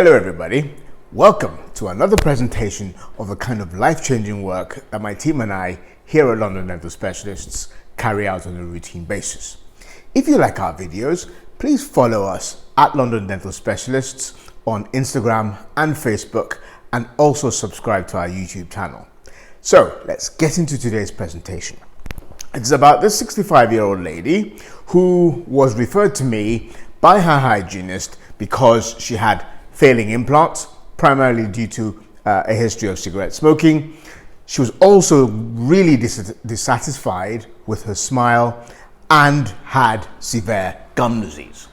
Hello everybody, welcome to another presentation of the kind of life-changing work that my team and I here at London Dental Specialists carry out on a routine basis. If you like our videos, please follow us at London Dental Specialists on Instagram and Facebook, and also subscribe to our YouTube channel. So let's get into today's presentation. It's about this 65-year-old lady who was referred to me by her hygienist because she had failing implants, primarily due to a history of cigarette smoking. She was also really dissatisfied with her smile and had severe gum disease.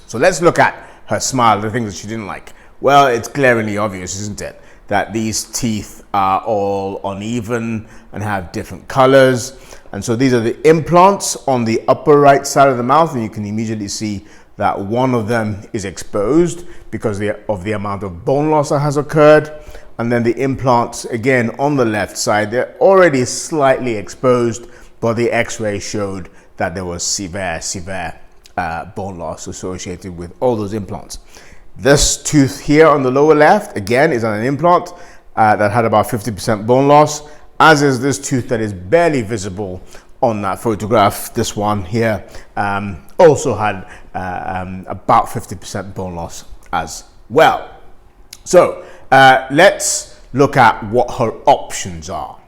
So let's look at her smile, the things that she didn't like. Well, it's glaringly obvious, isn't it, that these teeth are all uneven and have different colors. And so these are the implants on the upper right side of the mouth, and you can immediately see that one of them is exposed because of the amount of bone loss that has occurred. And then the implants, again, on the left side, they're already slightly exposed, but the x-ray showed that there was severe bone loss associated with all those implants. This tooth here on the lower left, again, is an implant that had about 50% bone loss, as is this tooth that is barely visible on that photograph. This one here also had about 50% bone loss as well. So let's look at what her options are.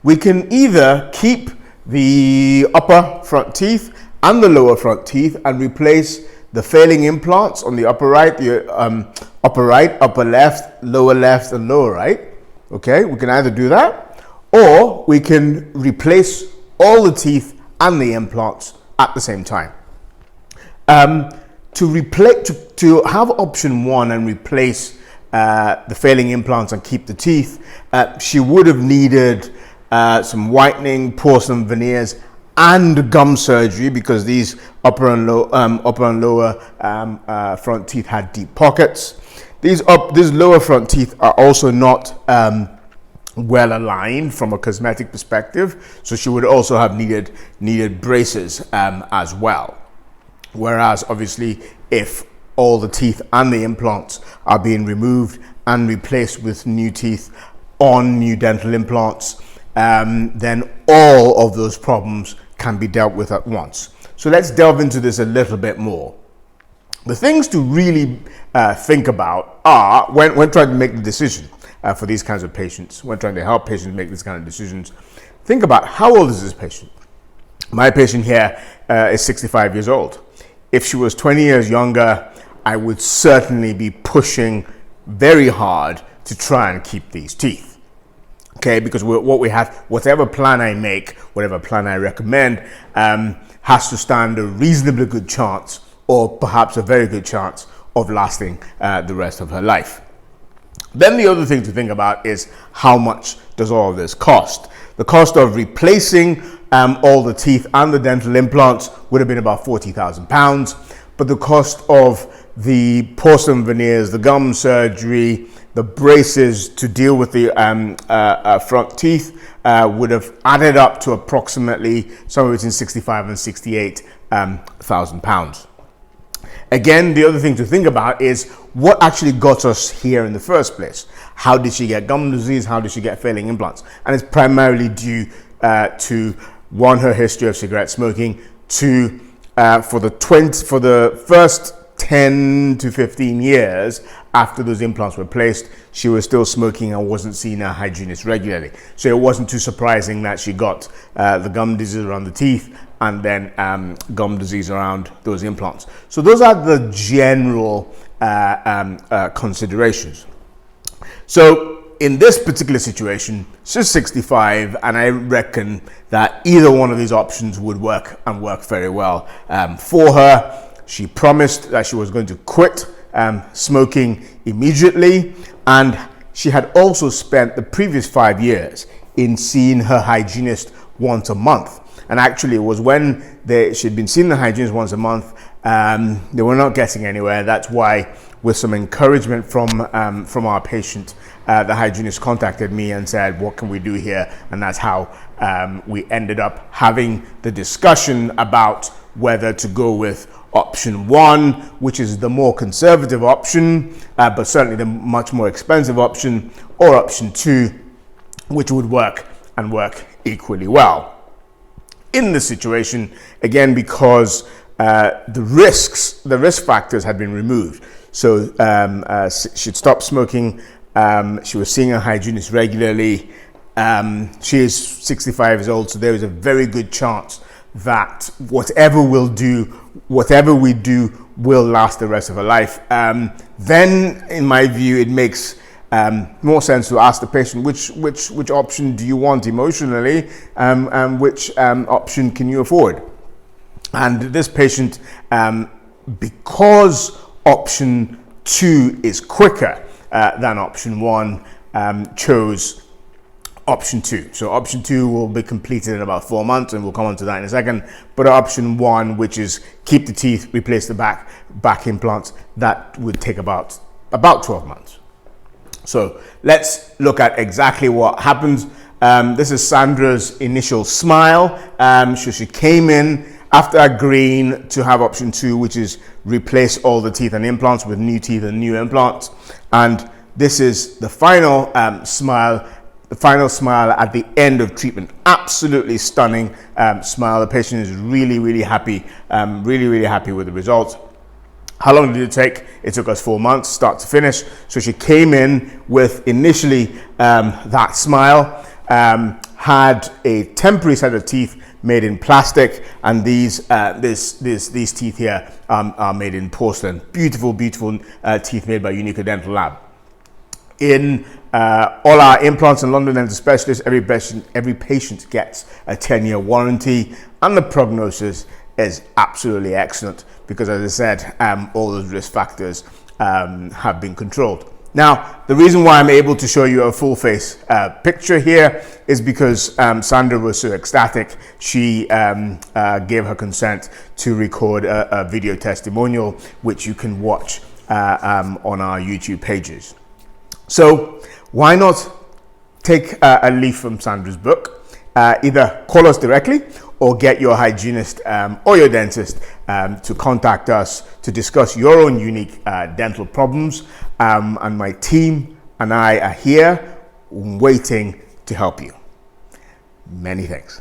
We can either keep the upper front teeth and the lower front teeth and replace the failing implants on the upper right, upper left, and lower right. Okay, we can either do that, or we can replace all the teeth and the implants at the same time. To have option one and replace the failing implants and keep the teeth, she would have needed some whitening, porcelain veneers, and gum surgery, because these upper and lower front teeth had deep pockets. These lower front teeth are also not well aligned from a cosmetic perspective, so she would also have needed braces as well. Whereas obviously, if all the teeth and the implants are being removed and replaced with new teeth on new dental implants, then all of those problems can be dealt with at once. So let's delve into this a little bit more. The things to really think about are, when trying to make the decision for these kinds of patients, when trying to help patients make these kind of decisions, think about how old is this patient. My patient here is 65 years old. If she was 20 years younger, I would certainly be pushing very hard to try and keep these teeth. Okay, because whatever plan I make, whatever plan I recommend, has to stand a reasonably good chance, or perhaps a very good chance, of lasting the rest of her life. Then the other thing to think about is, how much does all of this cost? The cost of replacing all the teeth and the dental implants would have been about £40,000, but the cost of the porcelain veneers, the gum surgery, the braces to deal with the front teeth would have added up to approximately somewhere between £65,000 and £68,000. Again, the other thing to think about is what actually got us here in the first place. How did she get gum disease? How did she get failing implants? And it's primarily due to, one, her history of cigarette smoking, two, for the first 10 to 15 years after those implants were placed, she was still smoking and wasn't seeing a hygienist regularly. So it wasn't too surprising that she got the gum disease around the teeth and then gum disease around those implants. So those are the general considerations. So in this particular situation, she's 65, and I reckon that either one of these options would work, and work very well for her. She promised that she was going to quit smoking immediately, and she had also spent the previous 5 years in seeing her hygienist once a month. And actually, it was when she'd been seeing the hygienist once a month, they were not getting anywhere. That's why, with some encouragement from our patient, the hygienist contacted me and said, what can we do here? And that's how we ended up having the discussion about whether to go with option 1, which is the more conservative option, but certainly the much more expensive option, or option 2, which would work and work equally well. In this situation, again, because the risk factors had been removed. So she'd stopped smoking. She was seeing a hygienist regularly. She is 65 years old, so there is a very good chance that whatever we do will last the rest of her life. Then, in my view, it makes more sense to ask the patient which option do you want emotionally, and which option can you afford. And this patient, because option 2 is quicker than option 1, chose option 2. So option 2 will be completed in about 4 months, and we'll come on to that in a second. But option 1, which is keep the teeth, replace the back implants, that would take about 12 months. So let's look at exactly what happens. This is Sandra's initial smile. So she came in after agreeing to have option 2, which is replace all the teeth and implants with new teeth and new implants. And this is the final smile. The final smile at the end of treatment. Absolutely stunning smile. The patient is really happy, really happy with the results. How long did it take? It took us 4 months, start to finish. So she came in with initially that smile, had a temporary set of teeth made in plastic, and these teeth here are made in porcelain. Beautiful teeth made by Unique Dental Lab. In all our implants and London Dental Specialists, every patient gets a 10-year warranty, and the prognosis is absolutely excellent because, as I said, all those risk factors have been controlled. Now, the reason why I'm able to show you a full face picture here is because Sandra was so ecstatic. She gave her consent to record a video testimonial, which you can watch on our YouTube pages. So why not take a leaf from Sandra's book? Either call us directly or get your hygienist or your dentist to contact us to discuss your own unique dental problems. And my team and I are here waiting to help you. Many thanks.